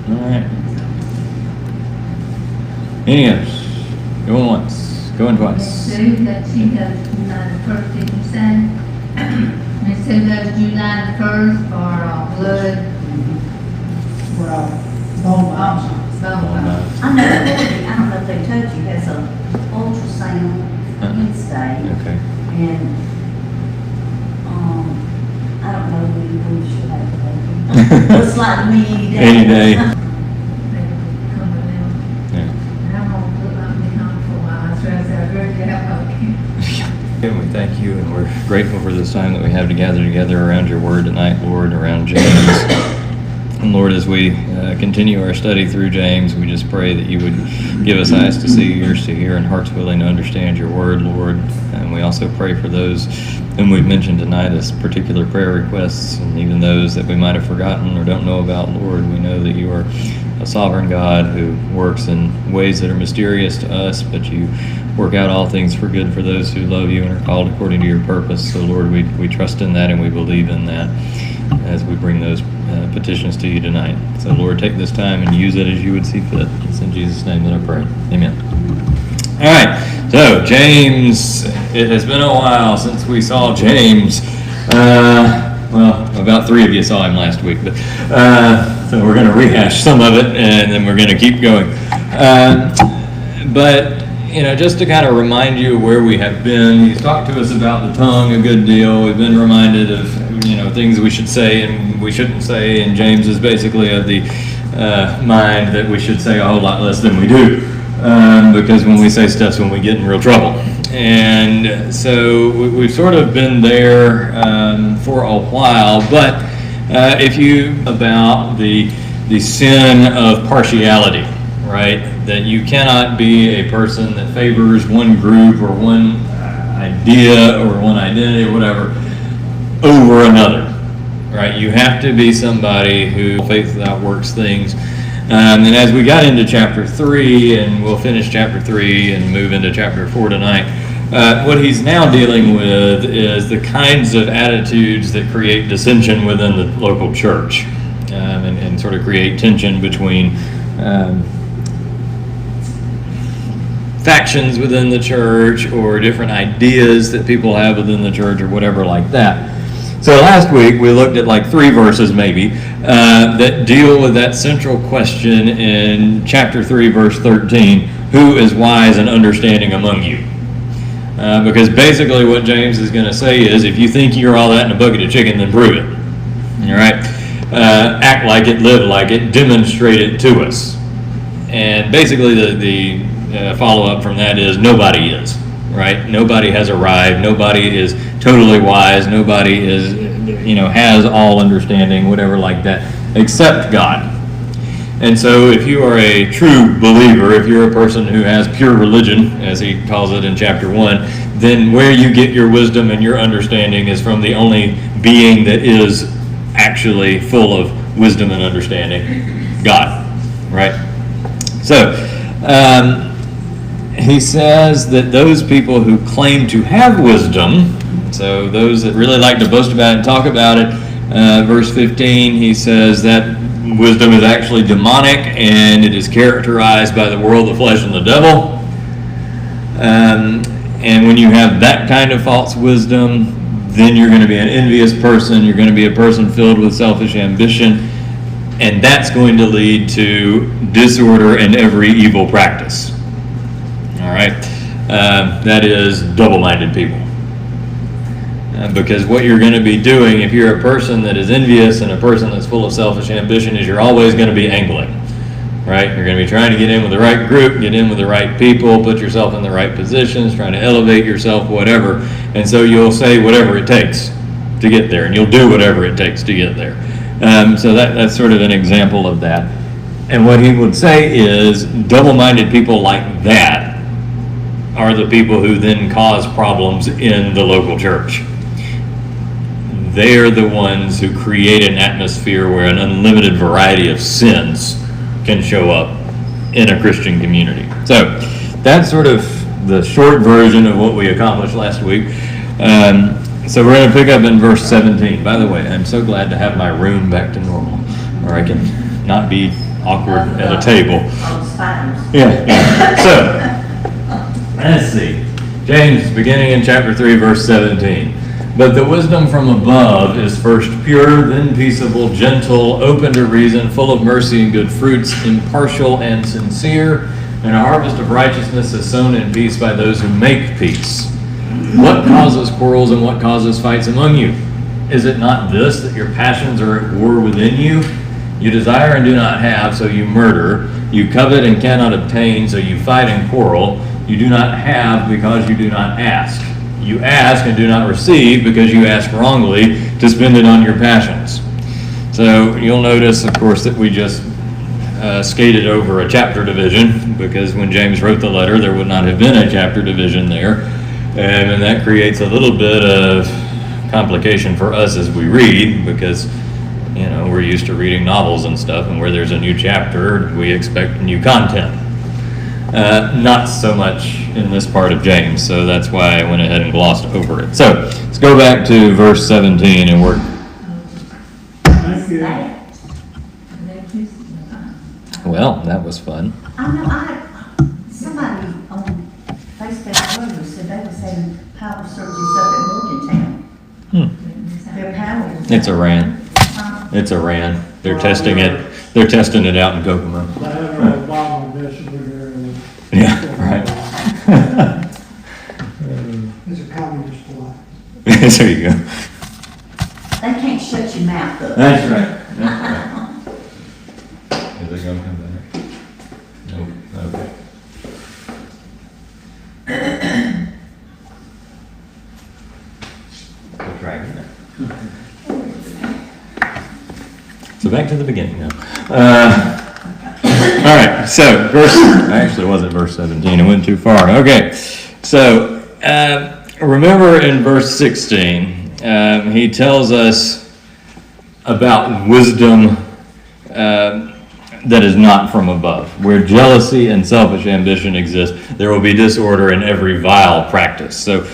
All right. Any others? Going once, going twice. Sue, that she goes July the 1st, did you say? Miss Sue goes July the 1st for blood. Well, bone option. Bone. I don't know if they told you, has a ultrasound Wednesday, Okay. and, I don't know when we should have the baby. Looks like we any day. Any day. Maybe come with them. Yeah. And I'm gonna look like me home for a while. I swear I said, I really have okay. And we thank you, and we're grateful for this time that we have to gather together around your word tonight, Lord, around James. And Lord, as we continue our study through James, we just pray that you would give us eyes to see, ears to hear, and hearts willing to understand your word, Lord. And we also pray for those whom we've mentioned tonight as particular prayer requests, and even those that we might have forgotten or don't know about, Lord. We know that you are a sovereign God who works in ways that are mysterious to us, but you work out all things for good for those who love you and are called according to your purpose. So, Lord, we trust in that and we believe in that as we bring those petitions to you tonight. So, Lord, take this time and use it as you would see fit. It's in Jesus' name that I pray. Amen. All right. So, James, it has been a while since we saw James. Well, about 3 of you saw him last week, but so we're going to rehash some of it, and then we're going to keep going. But just to kind of remind you where we have been, he's talked to us about the tongue a good deal. We've been reminded of things we should say and we shouldn't say, and James is basically of the mind that we should say a whole lot less than we do, because when we say stuff's when we get in real trouble. And so we've sort of been there for a while, but if you about the sin of partiality, right? That you cannot be a person that favors one group or one idea or one identity or whatever over another, right? You have to be somebody who faith without works things. And as we got into chapter 3, and we'll finish chapter 3 and move into chapter 4 tonight, what he's now dealing with is the kinds of attitudes that create dissension within the local church, and sort of create tension between factions within the church or different ideas that people have within the church or whatever like that. So last week we looked at like 3 verses maybe that deal with that central question in chapter 3 verse 13, who is wise and understanding among you? Because basically what James is going to say is, if you think you're all that in a bucket of chicken, then prove it. All right? Act like it, live like it, demonstrate it to us. And basically the follow-up from that is nobody is, right? Nobody has arrived. Nobody is totally wise. Nobody is, has all understanding, whatever like that, except God. And so if you are a true believer, if you're a person who has pure religion, as he calls it in chapter 1, then where you get your wisdom and your understanding is from the only being that is actually full of wisdom and understanding, God, right? So, he says that those people who claim to have wisdom, so those that really like to boast about it and talk about it, verse 15, he says that wisdom is actually demonic and it is characterized by the world, the flesh, and the devil. And when you have that kind of false wisdom, then you're going to be an envious person, you're going to be a person filled with selfish ambition, and that's going to lead to disorder and every evil practice. All right, that is double-minded people. Because what you're going to be doing, if you're a person that is envious and a person that's full of selfish ambition, is you're always going to be angling, right? You're going to be trying to get in with the right group, get in with the right people, put yourself in the right positions, trying to elevate yourself, whatever. And so you'll say whatever it takes to get there, and you'll do whatever it takes to get there. So that's sort of an example of that. And what he would say is double-minded people like that are the people who then cause problems in the local church. They're the ones who create an atmosphere where an unlimited variety of sins can show up in a Christian community. So that's sort of the short version of what we accomplished last week. So we're going to pick up in verse 17. By the way, I'm so glad to have my room back to normal, or I can not be awkward at a table. Oh, spiders. Yeah. So, let's see. James, beginning in chapter 3, verse 17. But the wisdom from above is first pure, then peaceable, gentle, open to reason, full of mercy and good fruits, impartial and sincere, and a harvest of righteousness is sown in peace by those who make peace. What causes quarrels and what causes fights among you? Is it not this, that your passions are at war within you? You desire and do not have, so you murder. You covet and cannot obtain, so you fight and quarrel. You do not have because you do not ask. You ask and do not receive because you ask wrongly to spend it on your passions. So you'll notice, of course, that we just skated over a chapter division, because when James wrote the letter, there would not have been a chapter division there. And that creates a little bit of complication for us as we read, because we're used to reading novels and stuff, and where there's a new chapter, we expect new content. Not so much in this part of James, so that's why I went ahead and glossed over it. So let's go back to verse 17 and work. Thank you. Well, that was fun. I know, somebody on Facebook earlier said they were saying power surges up at Morgantown. Their power was. It's Iran. It's Iran. They're testing it. They're testing it out in Kokomo. They have an Obama messenger there. Yeah, right. It's a communist plot. There you go. They can't shut your mouth up. That's right. That's right. Is it gonna come back? Nope. Okay. We'll try again. So back to the beginning now. All right, so actually it wasn't verse 17, it went too far. Okay, so remember in verse 16, he tells us about wisdom that is not from above. Where jealousy and selfish ambition exist, there will be disorder in every vile practice. So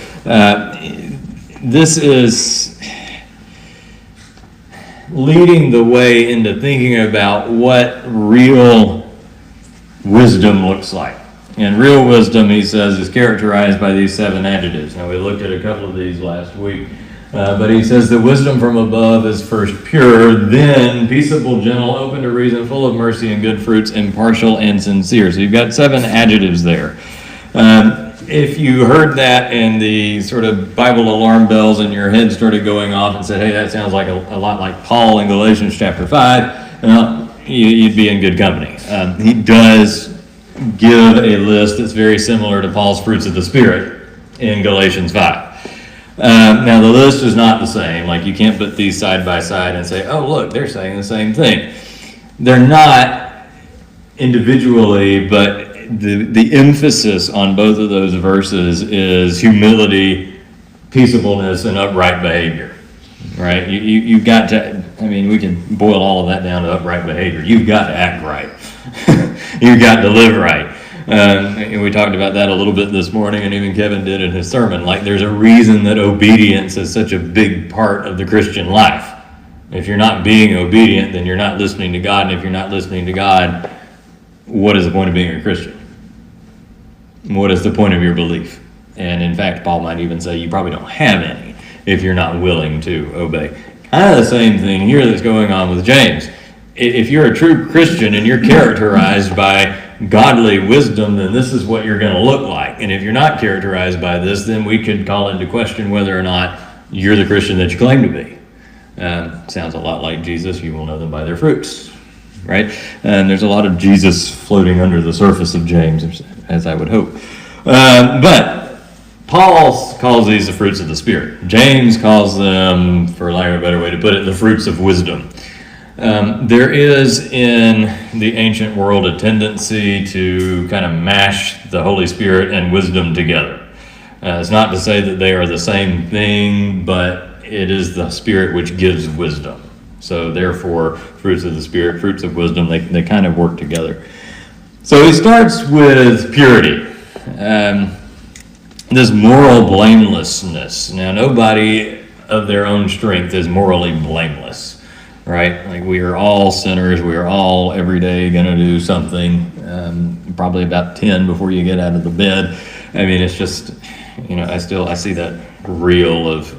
this is leading the way into thinking about what real wisdom looks like. And real wisdom, he says, is characterized by these 7 adjectives. Now, we looked at a couple of these last week. But he says that wisdom from above is first pure, then peaceable, gentle, open to reason, full of mercy and good fruits, impartial and sincere. So you've got 7 adjectives there. If you heard that and the sort of Bible alarm bells in your head started going off and said, hey, that sounds like a lot like Paul in Galatians chapter 5, you'd be in good company. He does give a list that's very similar to Paul's fruits of the Spirit in Galatians 5. Now, the list is not the same. Like, you can't put these side by side and say, oh, look, they're saying the same thing. They're not individually, but the emphasis on both of those verses is humility, peaceableness, and upright behavior, right? You've got to, we can boil all of that down to upright behavior. You've got to act right. You've got to live right. And we talked about that a little bit this morning, and even Kevin did in his sermon. Like, there's a reason that obedience is such a big part of the Christian life. If you're not being obedient, then you're not listening to God. And if you're not listening to God, what is the point of being a Christian? What is the point of your belief? And in fact, Paul might even say you probably don't have any if you're not willing to obey. Kind of the same thing here that's going on with James. If you're a true Christian and you're characterized by godly wisdom, then this is what you're going to look like. And if you're not characterized by this, then we could call into question whether or not you're the Christian that you claim to be. Sounds a lot like Jesus. You will know them by their fruits, right? And there's a lot of Jesus floating under the surface of James, as I would hope. But Paul calls these the fruits of the Spirit. James calls them, for lack of a better way to put it, the fruits of wisdom. There is in the ancient world a tendency to kind of mash the Holy Spirit and wisdom together. It's not to say that they are the same thing, but it is the Spirit which gives wisdom. So therefore, fruits of the Spirit, fruits of wisdom, they kind of work together. So he starts with purity, this moral blamelessness. Now, nobody of their own strength is morally blameless. right? Like we are all sinners. We are all every day going to do something, probably about 10 before you get out of the bed. I mean, it's just, I see that reel of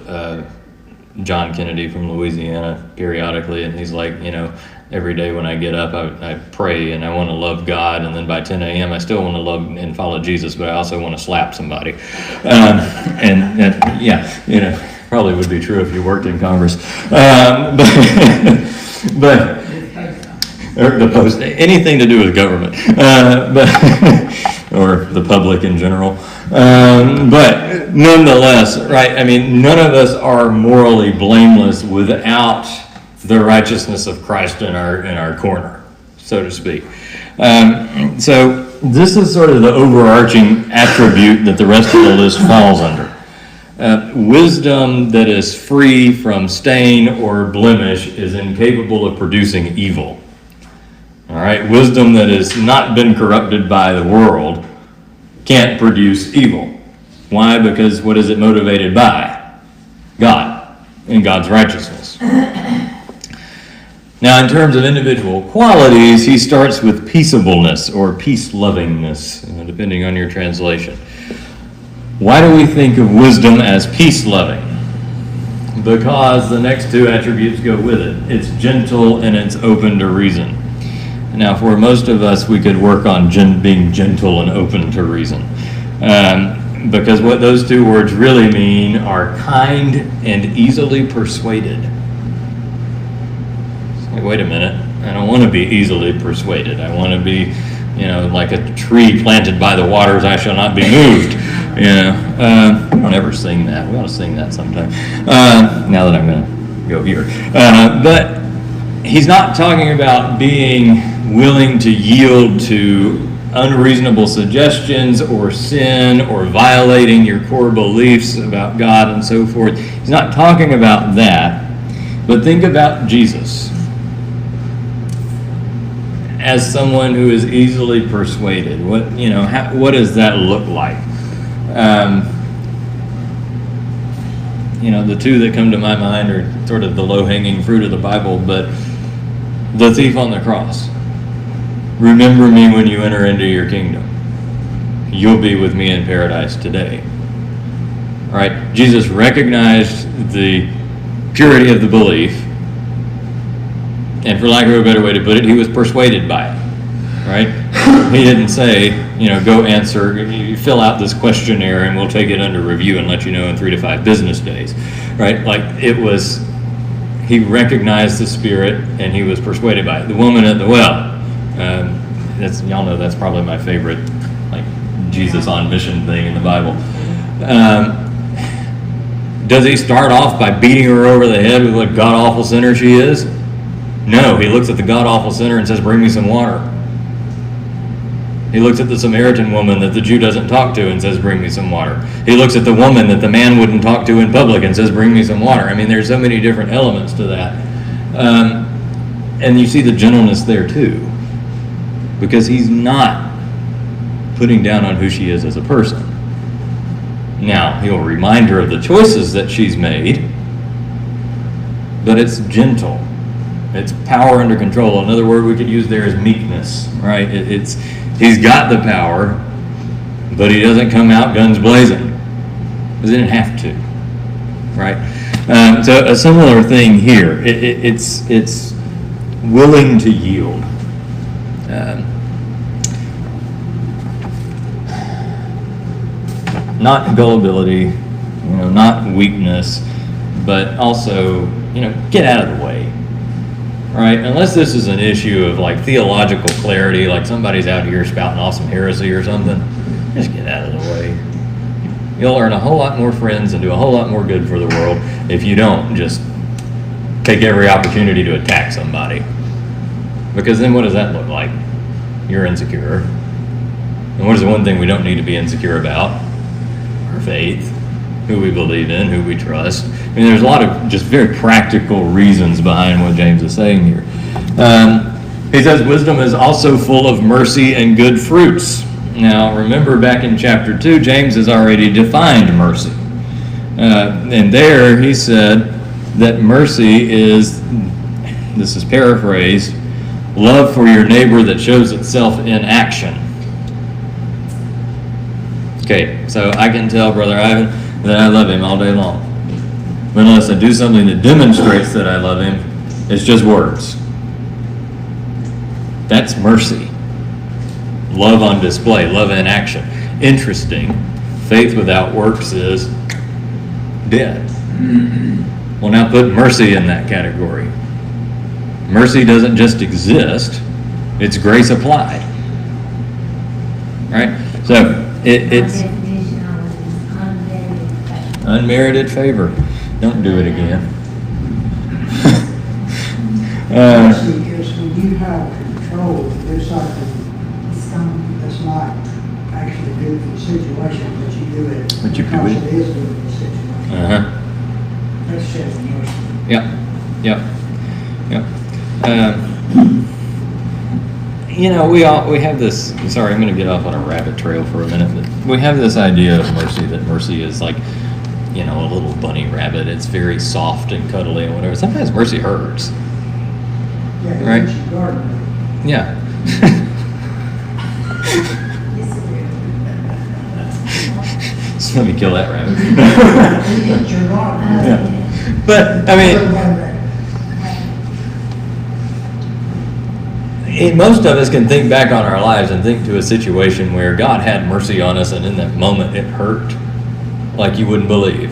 John Kennedy from Louisiana periodically, and he's like, every day when I get up, I pray and I want to love God, and then by 10 a.m. I still want to love and follow Jesus, but I also want to slap somebody. Probably would be true if you worked in Congress. But or the post, anything to do with government, or the public in general. But nonetheless, right, I mean, none of us are morally blameless without the righteousness of Christ in our corner, so to speak. So this is sort of the overarching attribute that the rest of the list falls under. Wisdom that is free from stain or blemish is incapable of producing evil. All right, wisdom that has not been corrupted by the world can't produce evil. Why? Because what is it motivated by? God and God's righteousness. Now, in terms of individual qualities, he starts with peaceableness or peace-lovingness, depending on your translation. Why do we think of wisdom as peace-loving? Because the next two attributes go with it. It's gentle and it's open to reason. Now, for most of us, we could work on being gentle and open to reason. Because what those two words really mean are kind and easily persuaded. It's like, wait a minute, I don't want to be easily persuaded. I want to be, like a tree planted by the waters, I shall not be moved. We don't ever sing that. We ought to sing that sometime. Now that I'm going to go here. But he's not talking about being willing to yield to unreasonable suggestions or sin or violating your core beliefs about God and so forth. He's not talking about that. But think about Jesus as someone who is easily persuaded. What does that look like? The two that come to my mind are sort of the low-hanging fruit of the Bible, but the thief on the cross. Remember me when you enter into your kingdom. You'll be with me in paradise today. All right? Jesus recognized the purity of the belief, and for lack of a better way to put it, he was persuaded by it. Right? He didn't say, go answer, you fill out this questionnaire and we'll take it under review and let you know in 3 to 5 business days. Right? Like he recognized the Spirit and he was persuaded by it. The woman at the well, y'all know that's probably my favorite, like, Jesus on mission thing in the Bible. Does he start off by beating her over the head with what god-awful sinner she is? No, he looks at the god-awful sinner and says, bring me some water. He looks at the Samaritan woman that the Jew doesn't talk to and says, bring me some water. He looks at the woman that the man wouldn't talk to in public and says, bring me some water. I mean, there's so many different elements to that. And you see the gentleness there too, because he's not putting down on who she is as a person. Now, he'll remind her of the choices that she's made, but it's gentle. It's power under control. Another word we could use there is meekness, right? He's got the power, but he doesn't come out guns blazing, because he didn't have to, right? So a similar thing here. It's willing to yield. Not gullibility, not weakness, but also, get out of the way. Right? Unless this is an issue of like theological clarity, like somebody's out here spouting off some heresy or something, just get out of the way. You'll earn a whole lot more friends and do a whole lot more good for the world if you don't just take every opportunity to attack somebody. Because then what does that look like? You're insecure. And what is the one thing we don't need to be insecure about? Our faith, who we believe in, who we trust. I mean, there's a lot of just very practical reasons behind what James is saying here. He says wisdom is also full of mercy and good fruits. Now, remember back in chapter 2, James has already defined mercy. And there he said that mercy is this is paraphrased, love for your neighbor that shows itself in action. Okay, so I can tell Brother Ivan that I love him all day long. But unless I do something that demonstrates that I love him, it's just words. That's mercy. Love on display, love in action. Interesting. Faith without works is dead. Well, now put mercy in that category. Mercy doesn't just exist, it's grace applied. Right? So it's My definition of it is unmerited favor. unmerited favor. Don't do it again. Mercy is when you have control to do something It's gone. that's not actually good for the situation, but you do it But you do because it. it is good for the situation. Uh-huh. That's showing mercy. Yep. We have this. Sorry, I'm going to get off on a rabbit trail for a minute. But we have this idea of mercy, that mercy is like, a little bunny rabbit. It's very soft and cuddly and whatever. Sometimes mercy hurts. Yeah, Right. it's your garden. Yeah. So let me kill that rabbit. It's your garden. Yeah. But I mean, most of us can think back on our lives and think to a situation where God had mercy on us, and in that moment it hurt like you wouldn't believe,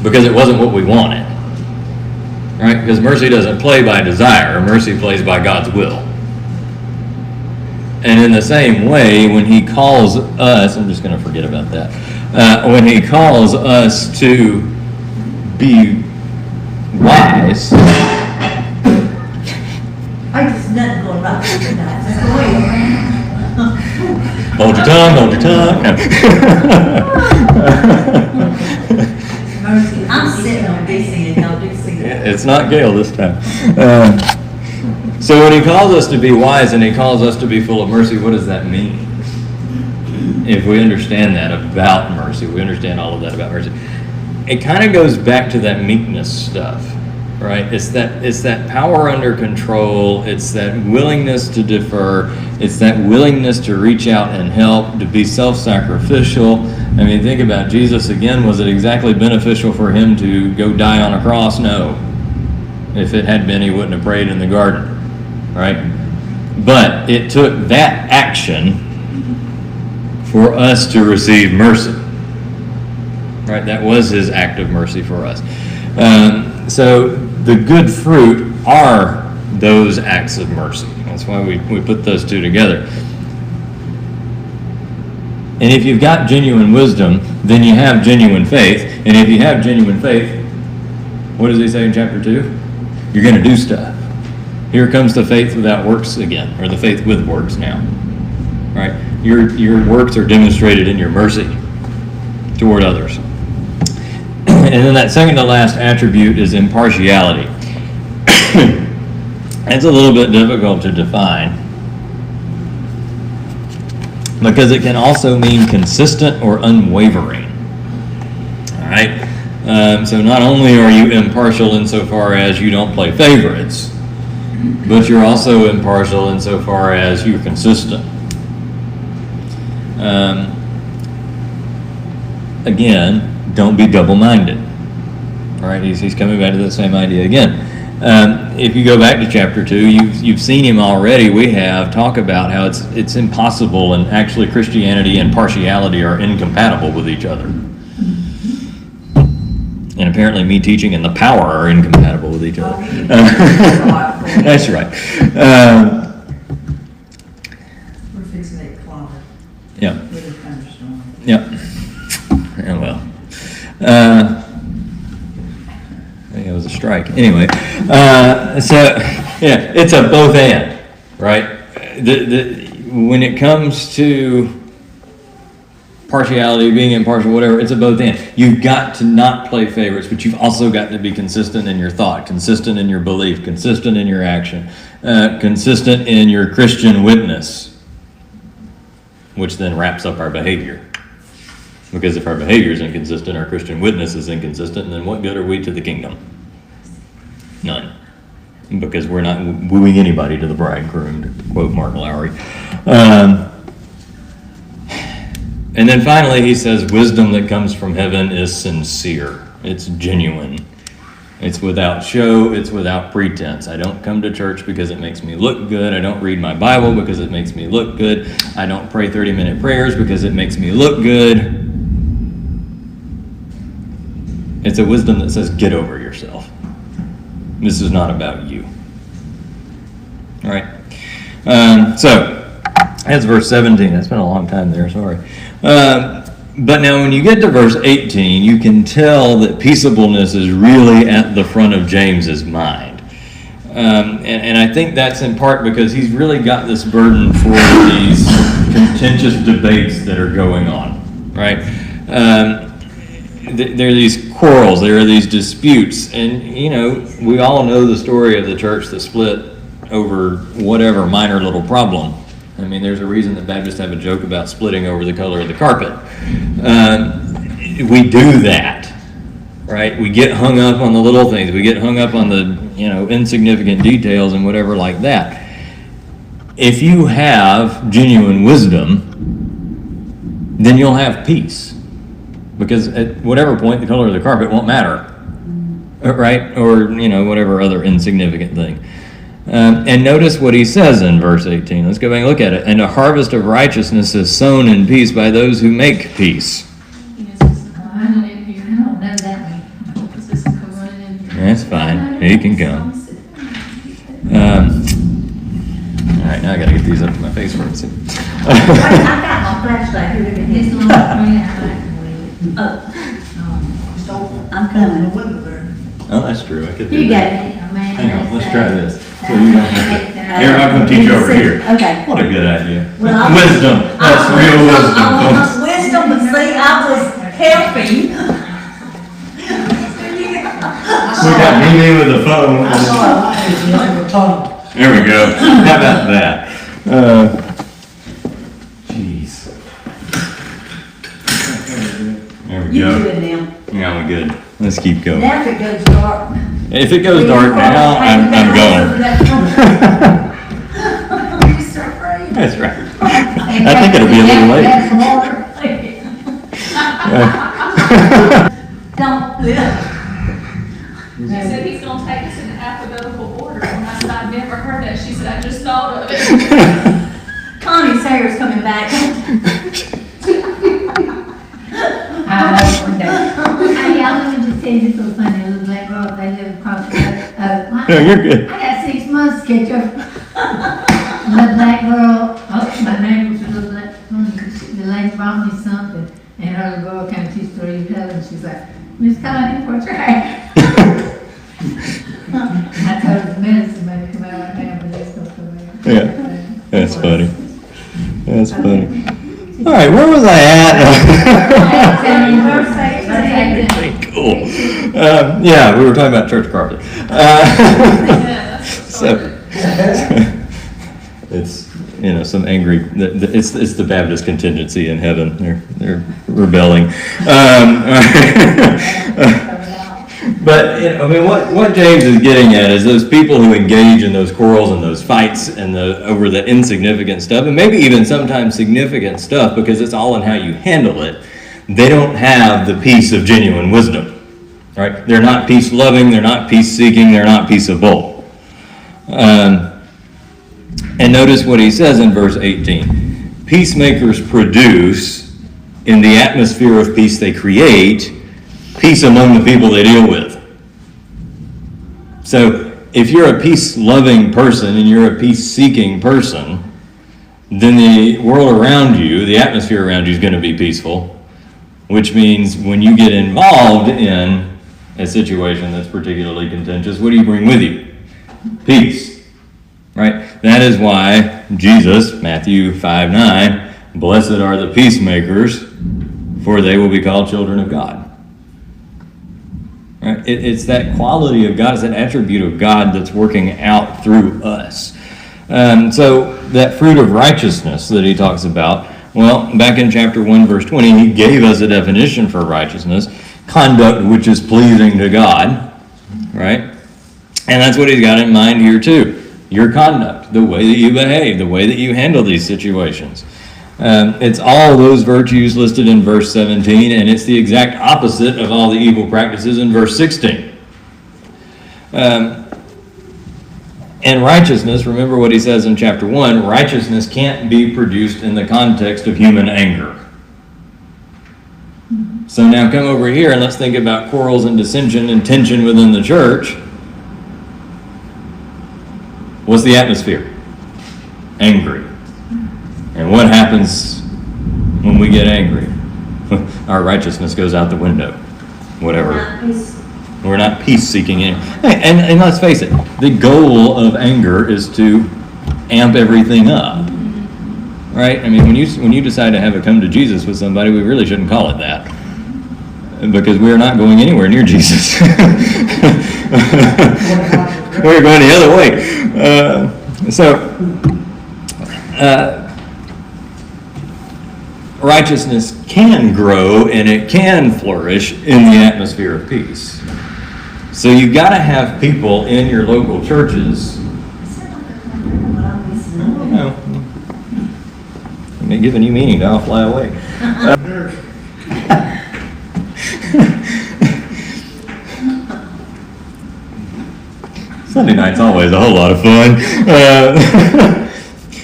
because it wasn't what we wanted, right? Because mercy doesn't play by desire, mercy plays by God's will. And in the same way, when he calls us, I'm just going to forget about that, when he calls us to be wise, I just nothing going right with that. That's the way. hold your tongue, hold your tongue. Mercy. I'm sitting on this end, y'all do see that. It's not Gail this time. So when he calls us to be wise and he calls us to be full of mercy, what does that mean? If we understand that about mercy, we understand all of that about mercy. It kind of goes back to that meekness stuff, right? It's that power under control. It's that willingness to defer. It's that willingness to reach out and help, to be self-sacrificial. I mean, think about Jesus again. Was it exactly beneficial for him to go die on a cross? No. If it had been, he wouldn't have prayed in the garden, right? But it took that action for us to receive mercy, right? That was his act of mercy for us. So the good fruit are those acts of mercy. That's why we put those two together. And if you've got genuine wisdom, then you have genuine faith. And if you have genuine faith, what does he say in chapter 2? You're going to do stuff. Here comes the faith without works again, or the faith with works now, right? Your works are demonstrated in your mercy toward others. And then that second to last attribute is impartiality. It's a little bit difficult to define, because it can also mean consistent or unwavering. All right? So not only are you impartial insofar as you don't play favorites, but you're also impartial insofar as you're consistent. Again, don't be double-minded. All right, he's coming back to the same idea again. If you go back to chapter 2, you've seen him already. We have talk about how it's impossible, and actually Christianity and partiality are incompatible with each other. And apparently me teaching and the power are incompatible with each other. That's right. We're fixing that closet Yeah, with a thunderstorm. yeah. Yeah, well. I think it was a strike. Anyway, so yeah, it's a both and, right? When it comes to partiality, being impartial, whatever, it's a both and. You've got to not play favorites, but you've also got to be consistent in your thought, consistent in your belief, consistent in your action, consistent in your Christian witness, which then wraps up our behavior. Because if our behavior is inconsistent, our Christian witness is inconsistent, then what good are we to the kingdom? None. because we're not wooing anybody to the bridegroom, to quote Mark Lowry. And then finally he says, wisdom that comes from heaven is sincere. It's genuine. It's without show. It's without pretense. I don't come to church because it makes me look good. I don't read my Bible because it makes me look good. I don't pray 30-minute prayers because it makes me look good. It's a wisdom that says, get over yourself. This is not about you. All right. So that's verse 17. That's been a long time there. Sorry. But now when you get to verse 18, you can tell that peaceableness is really at the front of James's mind. And I think that's in part because he's really got this burden for these contentious debates that are going on, right? There are these quarrels, there are these disputes, and we all know the story of the church that split over whatever minor little problem. I mean, there's a reason that Baptists have a joke about splitting over the color of the carpet. We do that, right? We get hung up on the little things. We get hung up on the, insignificant details and whatever like that. If you have genuine wisdom, then you'll have peace. Because at whatever point, the color of the carpet won't matter, right? Or, whatever other insignificant thing. And notice what he says in verse 18. Let's go back and look at it. And a harvest of righteousness is sown in peace by those who make peace. I don't know that one. That's fine. He can come. All right, now I got to get these up to my face for it. I got my flashlight here. Look at This this. one, I Oh, I'm coming. Oh, that's true. I could do You that. got it. Hang on, let's try this. So you don't have to. Here, I'm going to teach you over here. Okay. What a good idea. Well, Wisdom. That's real wisdom. I want wisdom, but see, I was helping. We got Mimi with the phone. There we go. How about that? Jeez. There we You go. do it now. Yeah, we're good. Let's keep going. Now if it goes dark. If it goes dark now, I'm going. You're so afraid. That's right. I think it'll be a little late. Don't, She said he's gonna take us in alphabetical order, and I said, I've never heard that. She said, I just thought of it. Connie's hair is coming back. Hey, y'all, let me just tell you this little funny little black girl, they live across the road. No, you're good. I got 6 months to catch up. The black girl, my neighbor's a little black, the lady brought me something, and her little girl came, she's 3 years old, and she's like, Miss Connie, what's your hair? I told her the medicine may come out right now, but it's gonna come out. Yeah, that's funny. That's funny. All right, where was I at? Cool. Yeah, we were talking about church carpet. So it's some angry. It's the Baptist contingency in heaven. They're rebelling. But what James is getting at is those people who engage in those quarrels and those fights and over the insignificant stuff, and maybe even sometimes significant stuff, because it's all in how you handle it. They don't have the peace of genuine wisdom, right? They're not peace loving. They're not peace seeking. They're not peaceable. And notice what he says in verse 18: peacemakers produce, in the atmosphere of peace they create, peace among the people they deal with. So if you're a peace-loving person and you're a peace-seeking person, then the world around you, the atmosphere around you is going to be peaceful, which means when you get involved in a situation that's particularly contentious, what do you bring with you? Peace, right? That is why Jesus, Matthew 5:9, blessed are the peacemakers, for they will be called children of God. Right? It's that quality of God, it's that attribute of God that's working out through us. So that fruit of righteousness that he talks about, well, back in chapter 1, verse 20, he gave us a definition for righteousness: conduct which is pleasing to God, right? And that's what he's got in mind here too. Your conduct, the way that you behave, the way that you handle these situations. It's all those virtues listed in verse 17, and it's the exact opposite of all the evil practices in verse 16. And righteousness, remember what he says in chapter 1, righteousness can't be produced in the context of human anger. So now come over here and let's think about quarrels and dissension and tension within the church. What's the atmosphere? Angry. And what happens when we get angry? Our righteousness goes out the window. Whatever. We're not peace-seeking. And let's face it, the goal of anger is to amp everything up. Right? I mean, when you decide to have a come to Jesus with somebody, we really shouldn't call it that. Because we're not going anywhere near Jesus. We're going the other way. Righteousness can grow and it can flourish in the atmosphere of peace. So you've got to have people in your local churches. I'm giving you meaning, I'll fly away. Sunday night's always a whole lot of fun.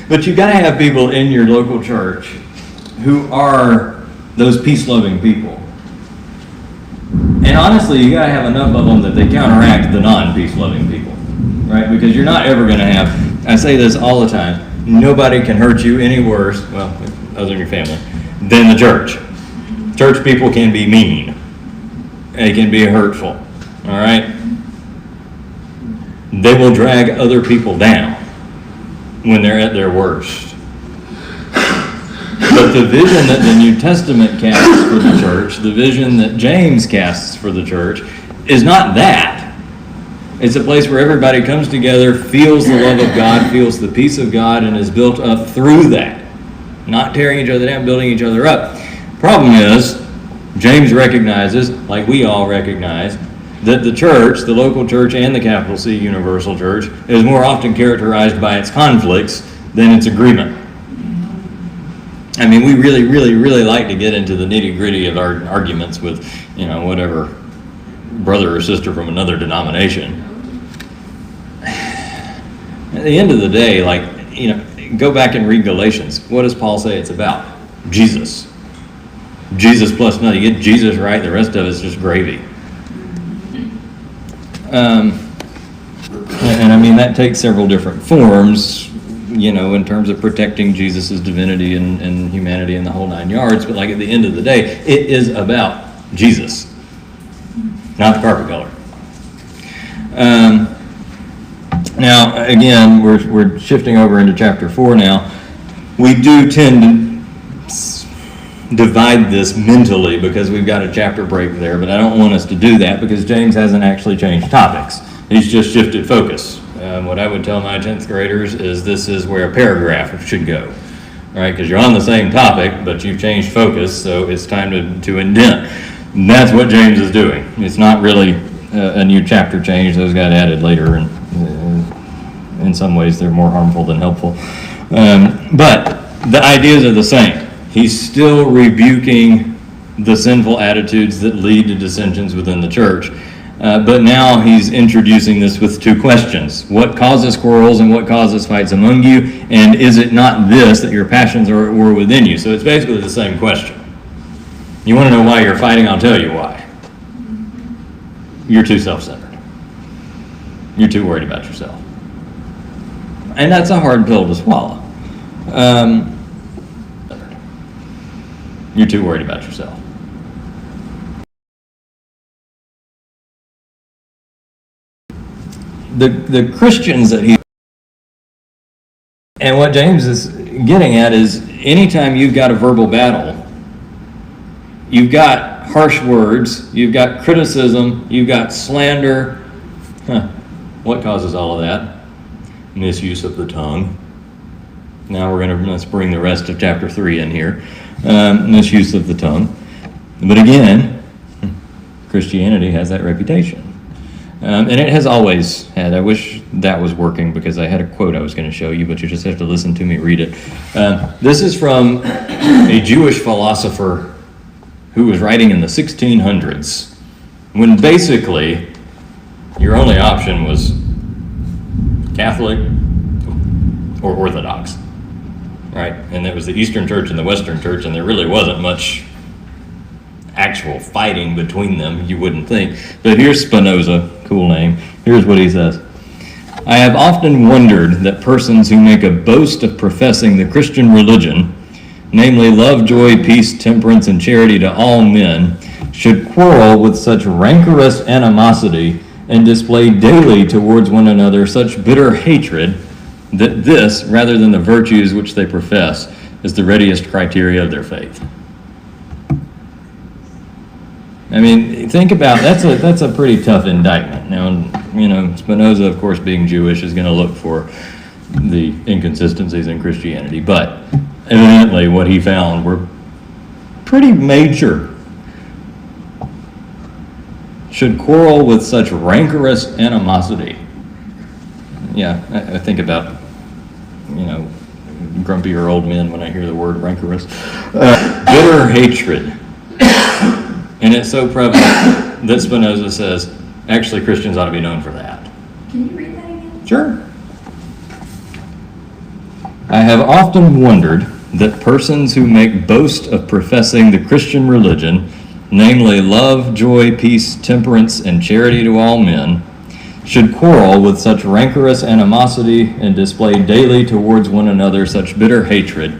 But you've got to have people in your local church who are those peace-loving people. And honestly, you got to have enough of them that they counteract the non-peace-loving people, right? Because you're not ever going to have, I say this all the time, nobody can hurt you any worse, well, other than your family, than the church. Church people can be mean. They can be hurtful, all right? They will drag other people down when they're at their worst. But the vision that the New Testament casts for the church, the vision that James casts for the church, is not that. It's a place where everybody comes together, feels the love of God, feels the peace of God, and is built up through that. Not tearing each other down, building each other up. Problem is, James recognizes, like we all recognize, that the church, the local church and the capital C universal church, is more often characterized by its conflicts than its agreement. I mean, we really, really, really like to get into the nitty-gritty of our arguments with, whatever brother or sister from another denomination. At the end of the day, go back and read Galatians. What does Paul say it's about? Jesus. Jesus plus nothing. You get Jesus right, the rest of it's just gravy. And I mean, that takes several different forms, in terms of protecting Jesus' divinity and humanity and the whole 9 yards. But at the end of the day, it is about Jesus, not the carpet color. Now, again, we're shifting over into chapter 4 now. We do tend to divide this mentally because we've got a chapter break there, but I don't want us to do that because James hasn't actually changed topics. He's just shifted focus. What I would tell my 10th graders is this is where a paragraph should go, right? Because you're on the same topic, but you've changed focus, so it's time to indent. And that's what James is doing. It's not really a new chapter change. Those got added later, and in some ways they're more harmful than helpful. But the ideas are the same. He's still rebuking the sinful attitudes that lead to dissensions within the church. But now he's introducing this with two questions. What causes quarrels and what causes fights among you? And is it not this, that your passions are at war within you? So it's basically the same question. You want to know why you're fighting? I'll tell you why. You're too self-centered. You're too worried about yourself. And that's a hard pill to swallow. You're too worried about yourself. The Christians that he... And what James is getting at is anytime you've got a verbal battle, you've got harsh words, you've got criticism, you've got slander. What causes all of that? Misuse of the tongue. Now let's bring the rest of chapter 3 in here. Misuse of the tongue. But again, Christianity has that reputation. And it has always had. I wish that was working because I had a quote I was going to show you, but you just have to listen to me read it. This is from a Jewish philosopher who was writing in the 1600s, when basically your only option was Catholic or Orthodox, right? And there was the Eastern Church and the Western Church, and there really wasn't much actual fighting between them, you wouldn't think. But here's Spinoza, cool name. Here's what he says. I have often wondered that persons who make a boast of professing the Christian religion, namely love, joy, peace, temperance, and charity to all men, should quarrel with such rancorous animosity and display daily towards one another such bitter hatred that this, rather than the virtues which they profess, is the readiest criteria of their faith. I mean, think about, that's a pretty tough indictment. Now, you know, Spinoza, of course, being Jewish, is going to look for the inconsistencies in Christianity, but evidently what he found were pretty major. Should quarrel with such rancorous animosity. Yeah, I think about, you know, grumpier old men when I hear the word rancorous. Bitter hatred. And it's so prevalent that Spinoza says, actually, Christians ought to be known for that. Can you read that again? Sure. I have often wondered that persons who make boast of professing the Christian religion, namely love, joy, peace, temperance, and charity to all men, should quarrel with such rancorous animosity and display daily towards one another such bitter hatred,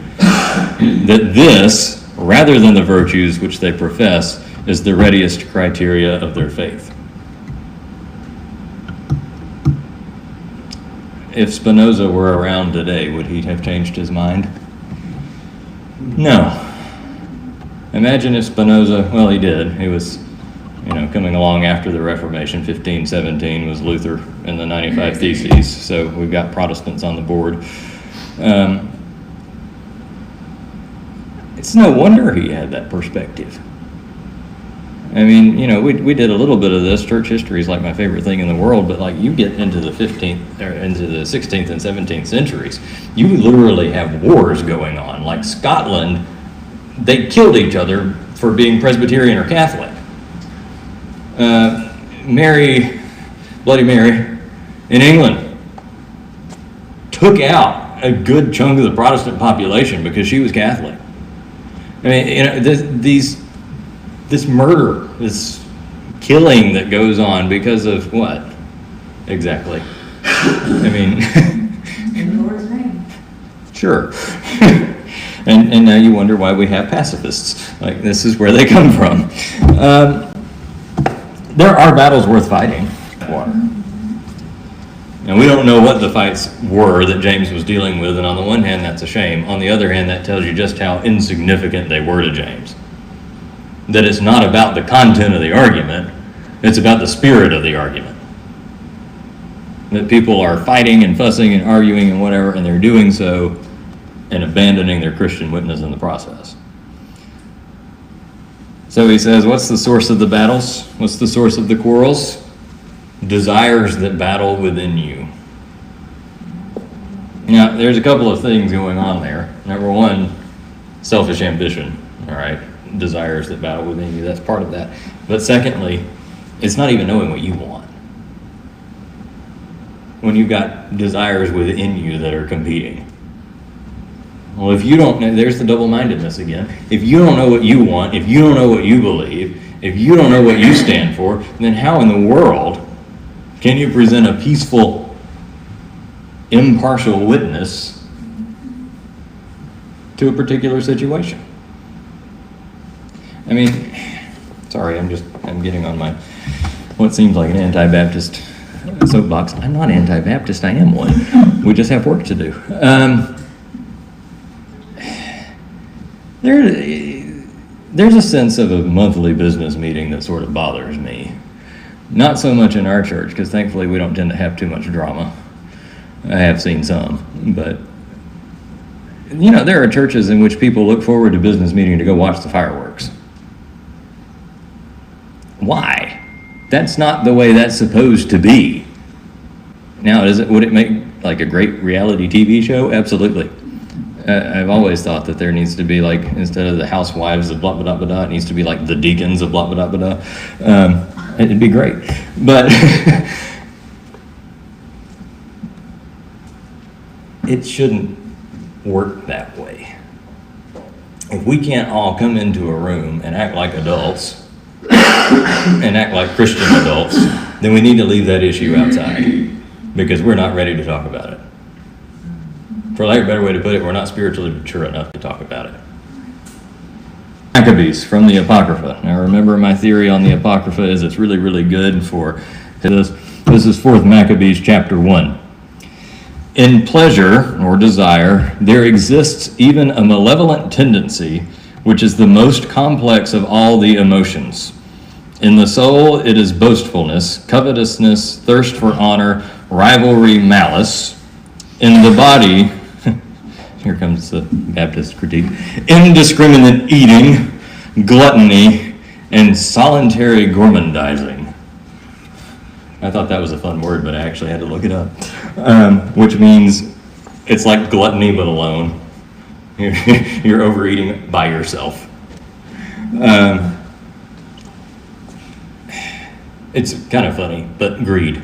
that this, rather than the virtues which they profess, is the readiest criteria of their faith. If Spinoza were around today, would he have changed his mind? No. Imagine if Spinoza, well, he did. He was, you know, coming along after the Reformation. 1517 was Luther and the 95 Theses, so we've got Protestants on the board. It's no wonder he had that perspective. I mean, you know, we did a little bit of this. Church history is like my favorite thing in the world, but like you get into the 15th or into the 16th and 17th centuries, you literally have wars going on. Like Scotland, they killed each other for being Presbyterian or Catholic. Bloody Mary, in England, took out a good chunk of the Protestant population because she was Catholic. I mean, you know, this murder, this killing that goes on because of what? Exactly. I mean, In the Lord's name. sure. And now you wonder why we have pacifists. Like, this is where they come from. There are battles worth fighting for. And we don't know what the fights were that James was dealing with, and on the one hand, that's a shame. On the other hand, that tells you just how insignificant they were to James. That it's not about the content of the argument, it's about the spirit of the argument. That people are fighting and fussing and arguing and whatever, and they're doing so and abandoning their Christian witness in the process. So he says, what's the source of the battles? What's the source of the quarrels? Desires that battle within you. Now, there's a couple of things going on there. Number one, selfish ambition, all right? Desires that battle within you, that's part of that. But secondly, it's not even knowing what you want. When you've got desires within you that are competing. Well, if you don't know, there's the double-mindedness again. If you don't know what you want, if you don't know what you believe, if you don't know what you stand for, then how in the world can you present a peaceful, impartial witness to a particular situation? I mean, sorry, I'm getting on my, what seems like an anti-Baptist soapbox. I'm not anti-Baptist, I am one. We just have work to do. There's a sense of a monthly business meeting that sort of bothers me. Not so much in our church, because thankfully we don't tend to have too much drama. I have seen some, but you know, there are churches in which people look forward to business meeting to go watch the fireworks. Why? That's not the way that's supposed to be. Now, would it make like a great reality TV show? Absolutely. I've always thought that there needs to be like, instead of the housewives of blah, blah, blah, blah, it needs to be like the deacons of blah, blah, blah, blah. It'd be great. But it shouldn't work that way. If we can't all come into a room and act like adults, and act like Christian adults, then we need to leave that issue outside, because we're not ready to talk about it. For lack of a better way to put it, we're not spiritually mature enough to talk about it. Maccabees from the Apocrypha. Now remember, my theory on the Apocrypha is it's really, really good for this. This is 4th Maccabees chapter 1. In pleasure or desire, there exists even a malevolent tendency, which is the most complex of all the emotions. In the soul, it is boastfulness, covetousness, thirst for honor, rivalry, malice. In the body, here comes the Baptist critique, indiscriminate eating, gluttony, and solitary gormandizing. I thought that was a fun word, but I actually had to look it up. Which means it's like gluttony, but alone. You're overeating by yourself. It's kind of funny, but greed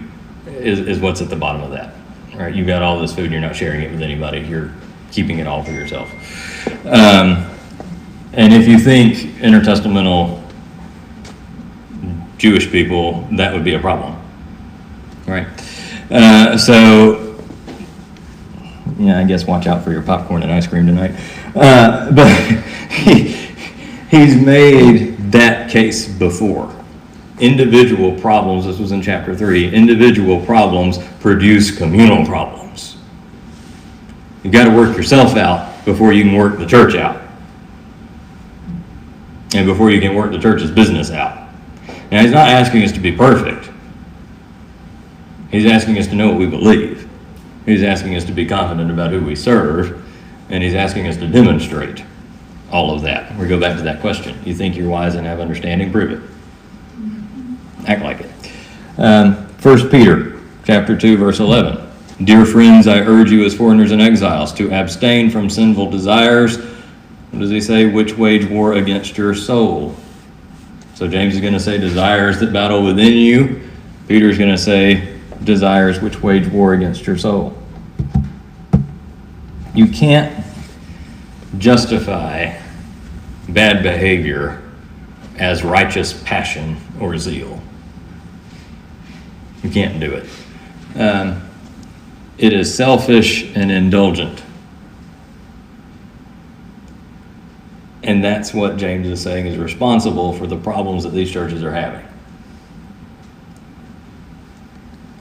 is what's at the bottom of that. Right? You got all this food, you're not sharing it with anybody. You're keeping it all for yourself. And if you think intertestamental Jewish people, that would be a problem. Right? So, yeah, I guess watch out for your popcorn and ice cream tonight. But he's made that case before. Individual problems, this was in chapter 3, individual problems produce communal problems. You've got to work yourself out before you can work the church out. And before you can work the church's business out. Now, he's not asking us to be perfect. He's asking us to know what we believe. He's asking us to be confident about who we serve. And he's asking us to demonstrate all of that. We go back to that question. You think you're wise and have understanding? Prove it. Act like it. 1 Peter chapter 2, verse 11. Dear friends, I urge you as foreigners and exiles to abstain from sinful desires. What does he say? Which wage war against your soul. So James is going to say desires that battle within you. Peter's going to say desires which wage war against your soul. You can't justify bad behavior as righteous passion or zeal. You can't do it. It is selfish and indulgent. And that's what James is saying is responsible for the problems that these churches are having.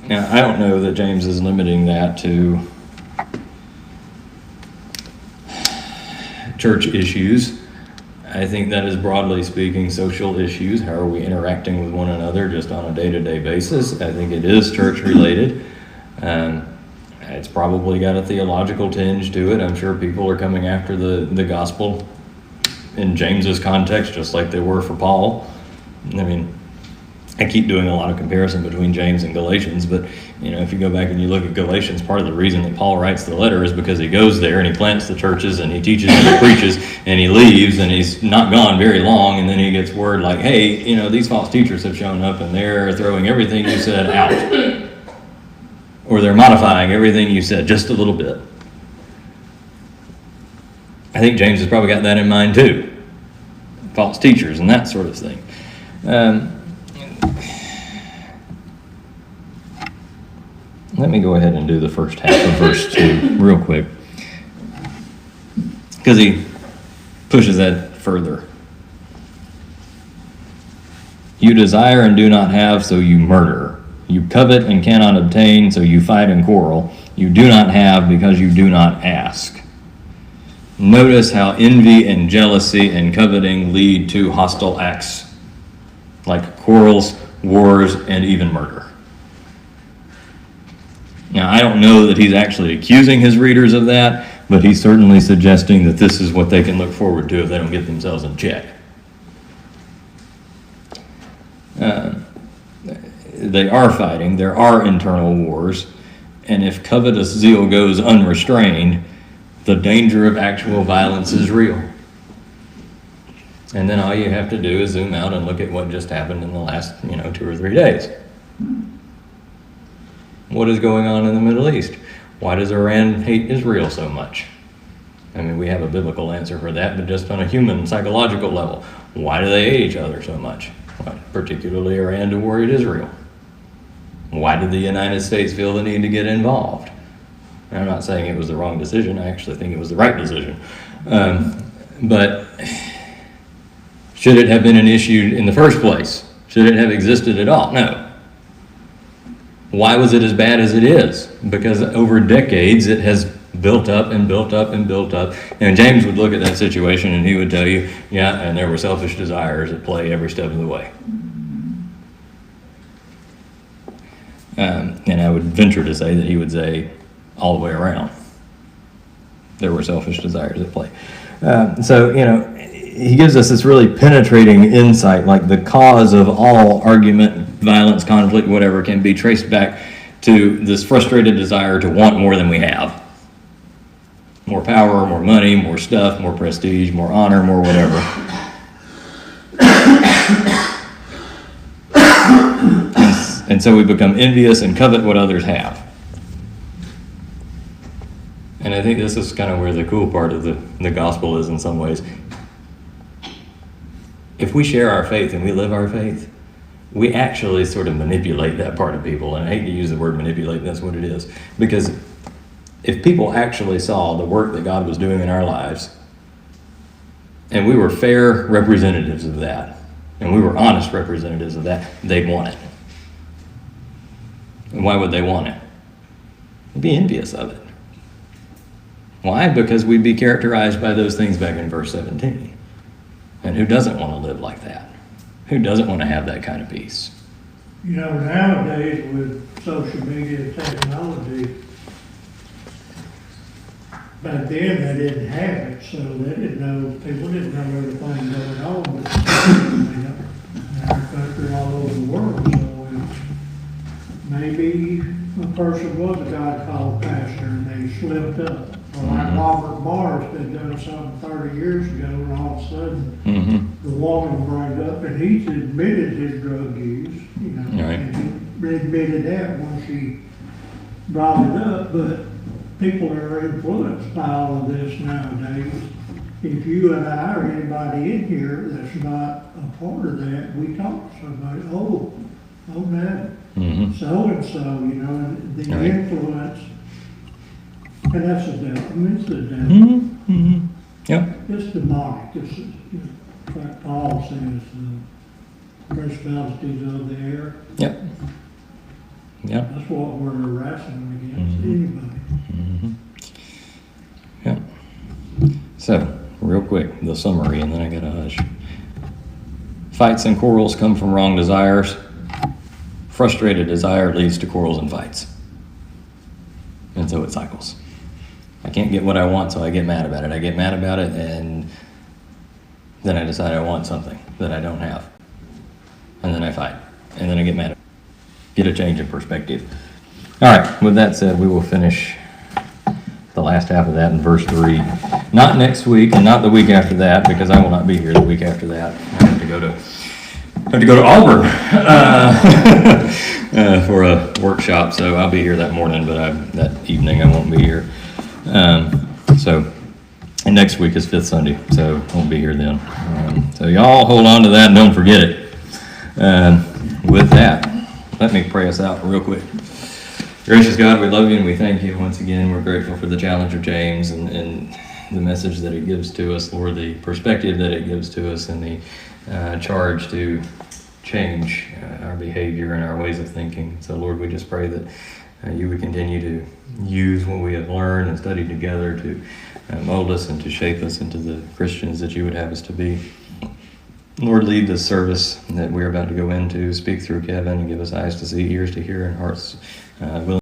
Now, I don't know that James is limiting that to church issues. I think that is, broadly speaking, social issues. How are we interacting with one another just on a day-to-day basis? I think it is church-related. It's probably got a theological tinge to it. I'm sure people are coming after the gospel in James's context, just like they were for Paul. I mean, I keep doing a lot of comparison between James and Galatians, but if you go back and you look at Galatians, part of the reason that Paul writes the letter is because he goes there and he plants the churches and he teaches and he preaches and he leaves and he's not gone very long, and then he gets word like, hey, these false teachers have shown up and they're throwing everything you said out. Or they're modifying everything you said just a little bit. I think James has probably got that in mind too. False teachers and that sort of thing. Let me go ahead and do the first half of verse 2 real quick, because he pushes that further. You desire and do not have, so you murder. You covet and cannot obtain, so you fight and quarrel. You do not have because you do not ask. Notice how envy and jealousy and coveting lead to hostile acts, like quarrels, wars, and even murder. Now, I don't know that he's actually accusing his readers of that, but he's certainly suggesting that this is what they can look forward to if they don't get themselves in check. they are fighting, there are internal wars, and if covetous zeal goes unrestrained, the danger of actual violence is real. And then all you have to do is zoom out and look at what just happened in the last, 2 or 3 days. What is going on in the Middle East? Why does Iran hate Israel so much? I mean, we have a biblical answer for that, but just on a human, psychological level, why do they hate each other so much? Well, particularly Iran toward Israel. Why did the United States feel the need to get involved? And I'm not saying it was the wrong decision. I actually think it was the right decision. But should it have been an issue in the first place? Should it have existed at all? No. Why was it as bad as it is? Because over decades it has built up and built up and built up. And James would look at that situation and he would tell you, yeah, and there were selfish desires at play every step of the way. And I would venture to say that he would say all the way around. There were selfish desires at play. So, he gives us this really penetrating insight, like the cause of all argument, violence, conflict, whatever, can be traced back to this frustrated desire to want more than we have. More power, more money, more stuff, more prestige, more honor, more whatever. And so we become envious and covet what others have. And I think this is kind of where the cool part of the gospel is in some ways. If we share our faith and we live our faith, we actually sort of manipulate that part of people. And I hate to use the word manipulate, that's what it is. Because if people actually saw the work that God was doing in our lives, and we were fair representatives of that, and we were honest representatives of that, they'd want it. And why would they want it? They'd be envious of it. Why? Because we'd be characterized by those things back in verse 17. And who doesn't want to live like that? Who doesn't want to have that kind of peace? Nowadays with social media technology, back then they didn't have it, so they didn't know, people didn't know everything going on in our country, all over the world. So maybe a person was a God-called pastor and they slipped up. Or like Robert Morris had done something 30 years ago, and all of a sudden the woman brought up, and he's admitted his drug use, Right. and he admitted that when she brought it up. But people are influenced by all of this nowadays. If you and I or anybody in here that's not a part of that, we talk to somebody, oh no, so-and-so, and the Right. influence. And that's the devil. I mean, it's the devil. Yep. It's demonic. It's like Paul says, the principalities of the air. Yep. Yep. That's what we're wrestling against. Anybody. Yep. So, real quick, the summary, and then I gotta hush. Fights and quarrels come from wrong desires. Frustrated desire leads to quarrels and fights. And so it cycles. I can't get what I want, so I get mad about it. I get mad about it, and then I decide I want something that I don't have. And then I fight. And then I get mad at it. Get a change in perspective. All right, with that said, we will finish the last half of that in verse 3. Not next week, and not the week after that, because I will not be here the week after that. I have to go to Auburn for a workshop, so I'll be here that morning, but that evening I won't be here. And next week is Fifth Sunday, so I won't be here then. So y'all hold on to that and don't forget it. With that, let me pray us out real quick. Gracious God, we love you and we thank you once again. We're grateful for the challenge of James and the message that it gives to us, Lord, the perspective that it gives to us, and the charge to change our behavior and our ways of thinking. So, Lord, we just pray that you would continue to use what we have learned and studied together to mold us and to shape us into the Christians that you would have us to be. Lord, lead this service that we're about to go into. Speak through Kevin and give us eyes to see, ears to hear, and hearts willing